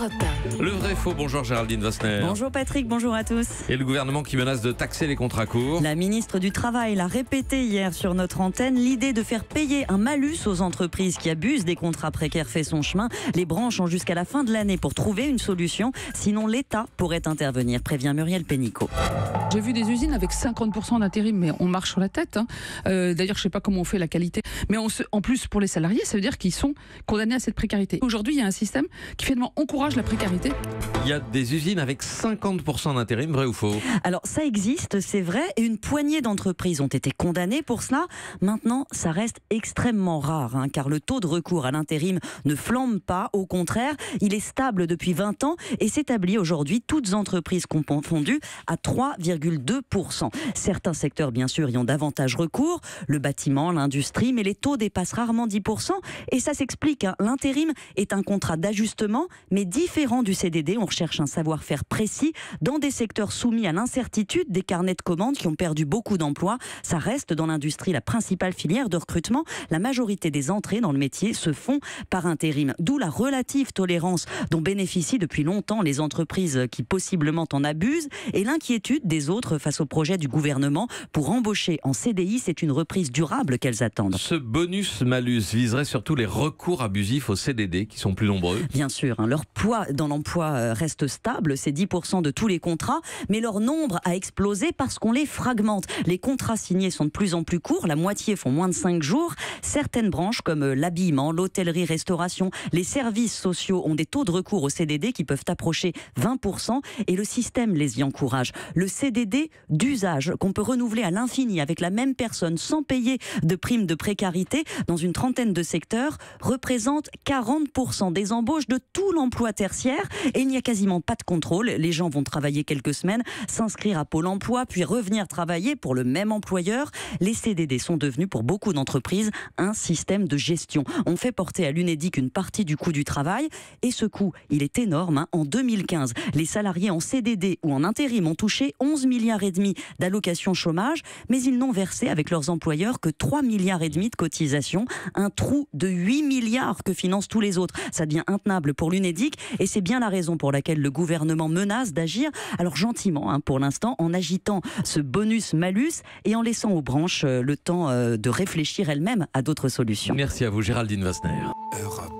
Europe 1. Le vrai faux, bonjour Géraldine Wassner. Bonjour Patrick, bonjour à tous. Et le gouvernement qui menace de taxer les contrats courts. La ministre du Travail l'a répété hier sur notre antenne, l'idée de faire payer un malus aux entreprises qui abusent des contrats précaires fait son chemin. Les branches ont jusqu'à la fin de l'année pour trouver une solution, sinon l'État pourrait intervenir, prévient Muriel Pénicaud. J'ai vu des usines avec 50% d'intérim, mais on marche sur la tête. D'ailleurs, je ne sais pas comment on fait la qualité. Mais en plus, pour les salariés, ça veut dire qu'ils sont condamnés à cette précarité. Aujourd'hui, il y a un système qui finalement encourage la précarité. Il y a des usines avec 50% d'intérim, vrai ou faux? Alors ça existe, c'est vrai, et une poignée d'entreprises ont été condamnées pour cela. Maintenant, ça reste extrêmement rare, car le taux de recours à l'intérim ne flambe pas. Au contraire, il est stable depuis 20 ans et s'établit aujourd'hui, toutes entreprises confondues, à 3,2%. Certains secteurs, bien sûr, y ont davantage recours, le bâtiment, l'industrie, mais les taux dépassent rarement 10%. Et ça s'explique, l'intérim est un contrat d'ajustement, mais différent du CDD. On recherche un savoir-faire précis dans des secteurs soumis à l'incertitude, des carnets de commandes qui ont perdu beaucoup d'emplois. Ça reste dans l'industrie la principale filière de recrutement. La majorité des entrées dans le métier se font par intérim. D'où la relative tolérance dont bénéficient depuis longtemps les entreprises qui possiblement en abusent et l'inquiétude des autres face au projet du gouvernement pour embaucher en CDI. C'est une reprise durable qu'elles attendent. Ce bonus-malus viserait surtout les recours abusifs au CDD qui sont plus nombreux. Bien sûr, leur poids dans l'emploi reste stable, c'est 10% de tous les contrats, mais leur nombre a explosé parce qu'on les fragmente. Les contrats signés sont de plus en plus courts, la moitié font moins de 5 jours. Certaines branches comme l'habillement, l'hôtellerie-restauration, les services sociaux ont des taux de recours au CDD qui peuvent approcher 20% et le système les y encourage. Le CDD d'usage qu'on peut renouveler à l'infini avec la même personne sans payer de prime de précarité dans une trentaine de secteurs représente 40% des embauches de tout l'emploi tertiaire et il n'y a quasiment pas de contrôle. Les gens vont travailler quelques semaines, s'inscrire à Pôle emploi, puis revenir travailler pour le même employeur. Les CDD sont devenus pour beaucoup d'entreprises un système de gestion. On fait porter à l'Unédic une partie du coût du travail et ce coût, il est énorme. En 2015, les salariés en CDD ou en intérim ont touché 11,5 milliards d'allocations chômage, mais ils n'ont versé avec leurs employeurs que 3,5 milliards de cotisations, un trou de 8 milliards que financent tous les autres. Ça devient intenable pour l'Unédic et c'est bien la raison pour laquelle le gouvernement menace d'agir, alors gentiment pour l'instant, en agitant ce bonus-malus et en laissant aux branches le temps de réfléchir elles-mêmes à d'autres solutions. Merci à vous Géraldine Wassner. Europe.